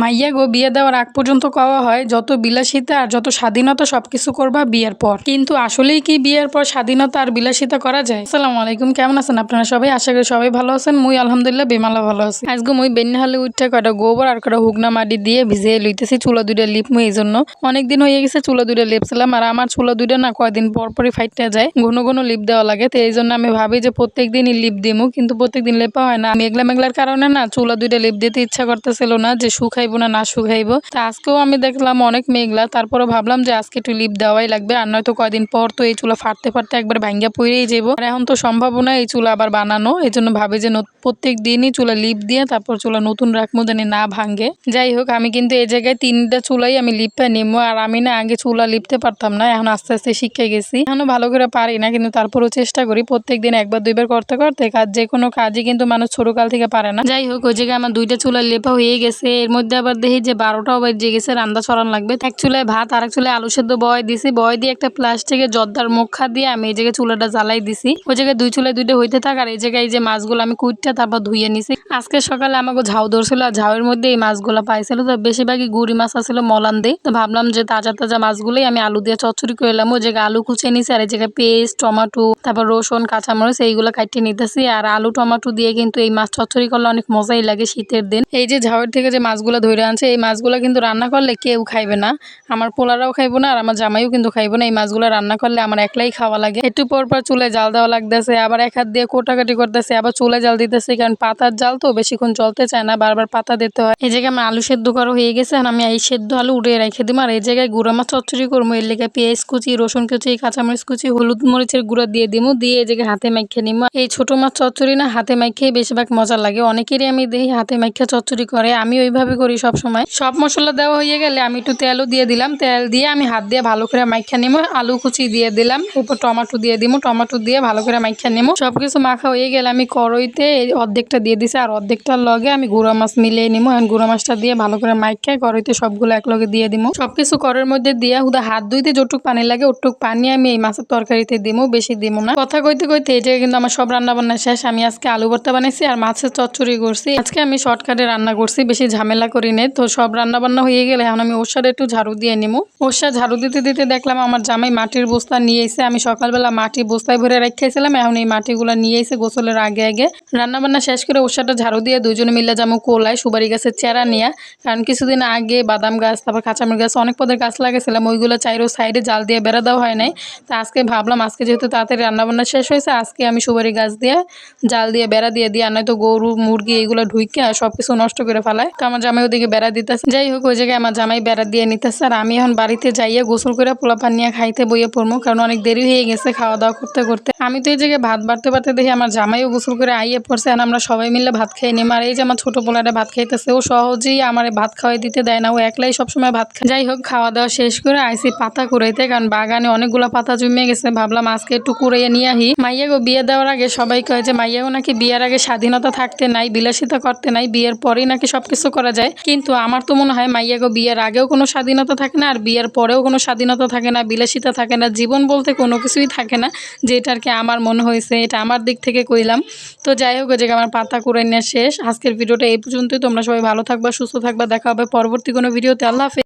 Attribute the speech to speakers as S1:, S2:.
S1: মাইয়া গো বিয়ে দেওয়ার আগ পর্যন্ত কওয়া হয় যত বিলাসিতা আর যত স্বাধীনতা সবকিছু করবা বিয়ের পর, কিন্তু আসলেই কি বিয়ের পর স্বাধীনতা আর বিলাসিতা করা যায়? আসসালামু আলাইকুম, কেমন আছেন আপনারা সবাই? আশা করি সবাই ভালো আছেন। মুই আলহামদুলিল্লাহ বেমালা ভালো আছি। আজকে মুই বেন্যাহালে উঠে কয়টা গোবর আর কয়টা হুগনা মাটি দিয়ে ভিজিয়ে লইতেছি চুলা দুইটা লিপ। মুই এই জন্য অনেকদিন হয়ে গেছে চুলা দুইটা লেপছিলাম, আর আমার চুলা দুইটা না কয়দিন পর পরই ফাইটটা যায়, ঘন ঘন লিপ দেওয়া লাগে। তো এই জন্য আমি ভাবি যে প্রত্যেক দিনই লিপ দিমু, কিন্তু প্রত্যেক দিন লেপা হয় না। মেঘলা মেঘলার কারণে না চুলা দুইটা লিপ দিতে ইচ্ছা করতেছিল না, যে শুকাইবো না শুকাইবো। তা আজকেও আমি দেখলাম অনেক মেঘলা, তারপরে ভাবলাম যে আজকে একটু লিপ দেওয়াই লাগবে, আর নয়তো কয়দিন পর তো এই চুলা ফাটতে ফাটতে একবার ভাঙ্গা পড়েই যাবো। আর এখন তো সম্ভব না এই চুলা আবার বানানো। এই জন্য ভাবি যে প্রত্যেক দিনই চুলা লিপ দিয়ে তারপর চুলা নতুন রাখবো জানি না ভাঙ্গে। যাই হোক, আমি কিন্তু এই জায়গায় 3টা চুলাই আমি লিপে নিবো। আর আমি না আগে চুলা লিপতে পারতাম না, এখন আস্তে আস্তে শিখে গেছি। এখনো ভালো করে পারি না, কিন্তু তারপরেও চেষ্টা করি প্রত্যেক দিন একবার দুইবার করতে করতে। কাজ যে কোনো কাজই কিন্তু মানুষ ছোটকাল থেকে পারে না। যাই হোক, ওই জায়গায় আমার 2টা চুলা লেপা হয়ে গেছে। এর মধ্যে আবার দেখি যে 12টাও বেজে গেছে, রান্না ছড়ান লাগবে। এক চুলায় ভাত আর এক চুলায় আলু সেদ্ধ বয় দিছি। বয় দিয়ে একটা প্লাস্টিকের জর্দার মুখা দিয়ে আমি এই জায়গায় চুলাটা জ্বালাই দিছি। ওই জায়গায় 2 চুলায় 2টা হইতে থাক। আর এই জায়গায় এই যে মাছগুলো আমি কুইটটা তারপর ধুইয়ে নিছি। আজকে সকালে আমাকে ঝাউ ধরছিল, আর ঝাউয়ের মধ্যে এই মাছগুলো পাইছিল। তো বেশিরভাগই গুড়ি মাছ আছিল মলান দিয়ে। তো ভাবলাম যে তাজা তাজা মাছগুলোই আমি আলু দিয়ে চচ্চড়ি করে এলাম। ওই জায়গায় আলু কুচিয়ে নিছি, আর এই জায়গায় পেস্ট, টমেটো, তারপর রসুন, কাঁচামরিচ এইগুলো কাটিয়ে নিতেছি। আর আলু টমেটো দিয়ে কিন্তু এই মাছ চচ্চড়ি করলে অনেক মজাই লাগে শীতের দিন। এই যে ঝাউয়ের থেকে যে মাছগুলো ধরে আনছে, এই মাছগুলো কিন্তু রান্না করলে কেউ খাইবে না। আমার পোলারাও খাইবো না, আর আমার জামাইও কিন্তু খাইবো না। এই মাছগুলো রান্না করলে আমার একলাই খাওয়া লাগে। একটু পর পর চুলায় জাল দেওয়া লাগতেছে, আবার এক হাত দিয়ে কোটাকাটি করতেছে, আবার চুলায় জাল দিতেছে, কারণ পাতার জাল তো বেশিক্ষণ চলতে চায় না, বারবার পাতা দিতে হয়। এই জায়গায় আমার আলু সেদ্ধ করা হয়ে গেছে, আর আমি এই সেদ্ধ আলু উঠে রেখে দিব। আর এই জায়গায় গুঁড়া মাছ চচ্চড়ি করবো, এর লেগে পেঁয়াজ কুচি, রসুন কুচি, কাঁচামরিচ কুচি, হলুদ মরিচের গুঁড়া দিয়ে দিমু। দিয়ে এই জায়গায় হাতে মাখিয়ে নিবো। এই ছোট মাছ চচ্চড়ি না হাতে মাখিয়ে বেশিরভাগ মজা লাগে। অনেকেরই আমি দেখি হাতে মাখিয়ে চচ্চড়ি করে, আমি ওইভাবে করি সব সময়। সব মশলা দেওয়া হয়ে গেলে আমি একটু তেলও দিয়ে দিলাম। তেল দিয়ে আমি হাত দিয়ে ভালো করে মাখিয়ে নিবো। আলু কুচি দিয়ে দিলাম, এরপর টমেটো দিয়ে দিব। টমেটো দিয়ে ভালো করে মাখিয়ে নিবো। সবকিছু মাখা হয়ে গেলে আমি কড়াইতে অর্ধেকটা দিয়ে দিছি, আর অর্ধেকটার লগে আমি গুঁড়া মাছ মিলিয়ে নিবো। এখন গুঁড়া মাছটা দিয়ে ভালো করে মাখিয়ে কড়াইতে সবগুলো একলগে দিয়ে দিব। সবকিছু কড়াইয়ের মধ্যে দিয়ে হুদা হাত ধুইতে যতটুক পানি লাগে ওটুক পানি আমি এই মাছের তরকারিতে দিব, বেশি দিব না। কথা কইতে কইতে এই জায়গায় কিন্তু আমার সব রান্না বান্না শেষ। আমি আজকে আলু ভর্তা বানাইছি আর মাছের চচ্চড়ি করছি। আজকে আমি শর্টকাটে রান্না করছি, বেশি ঝামেলা করি নাই। তো সব রান্না বান্না হয়ে গেলে এখন আমি ওর সাথে একটু ঝাড়ু দিয়ে নিবো। ওর সাথে ঝাড়ু দিতে দিতে দেখলাম আমার জামাই মাটির বস্তা নিয়ে এসে। আমি সকালবেলা মাটি বস্তায় ভরে রেখেছিলাম, এখন এই মাটিগুলো নিয়ে এসে গোসলের আগে আগে রান্না বান্না শেষ করে ওর সাথে ঝাড়ু দিয়ে দুজনে মিলে যাবো কোলায় সুপারি গাছের চেরা নিয়ে। কারণ কিছুদিন আগে বাদাম গাছ, তারপর কাঁচামরিচ গাছ, অনেক পদের গাছ লাগাইছিলাম, ওইগুলো চাইরো সাইডে জাল দিয়ে বেড়া দেওয়া হয় নাই। তো আজকে ভাবলাম আজকে যেহেতু তাড়াতাড়ি রান্নাবান্না শেষ হয়েছে, আজকে আমি সুপারি গাছ দিয়ে জাল দিয়ে বেড়া দিয়ে আর নয়তো গরু মুরগি এইগুলো ঢুইকে সবকিছু নষ্ট করে ফেলায়। তো আমার জামাই ওদিকে বেড়া দিতেছে। যাই হোক, ওই জায়গায় আমার জামাই বেড়া দিয়ে নিতেছে, আর আমি এখন বাড়িতে যাইয়ে গোসল করে পোলাপান নিয়ে খাইতে বইয়ে পড়বো, কারণ অনেক দেরি হয়ে গেছে খাওয়া দাওয়া করতে করতে। আমি তো এই জায়গায় ভাত বাড়তে বাড়তে দেখি আমার জামাইও গোসল করে আইয়ে পড়ছে, আর আমরা সবাই মিলে ভাত খেয়ে নিই। আর এই যে আমার ছোট পোলাটা ভাত খাইতেছে, ও সহজেই আমার ভাত খাওয়াই দিতে দেয় না, ও একলাই সবসময় ভাত খায়। যাই হোক, খাওয়া দাওয়া শেষ করে আইসি পাতা কুড়াইতে, কারণ বাগানে অনেকগুলো পাতা জমে গেছে। ভাবলাম আজকে একটু কুড়াইয়ে নিয়ে আহি। মাইয়াগো বিয়ে দেওয়ার আগে সবাই কয় যে মাইয়াগো নাকি বিয়ের আগে স্বাধীনতা থাকতে নাই, বিলাসিতা করতে নাই, বিয়ের পরেই নাকি সবকিছু করা যায়। কিন্তু আমার তো মনে হয় মাইয়াগো বিয়ের আগেও কোনো স্বাধীনতা থাকে না, আর বিয়ের পরেও কোনো স্বাধীনতা থাকে না, বিলাসিতা থাকে না, জীবন বলতে কোনো কিছুই থাকে না। যেটা আর কি আমার মনে হয়েছে, এটা আমার দিক থেকে কইলাম। তো যাই হোক, ওই জায়গায় আমার পাতা কুড়াই নেওয়া শেষ। আজকের ভিডিওটা এই পর্যন্তই। তোমরা সবাই ভালো থাকবা, সুস্থ থাকবা। দেখা হবে পরবর্তী কোনো ভিডিওতে। আল্লাহ হাফেজ।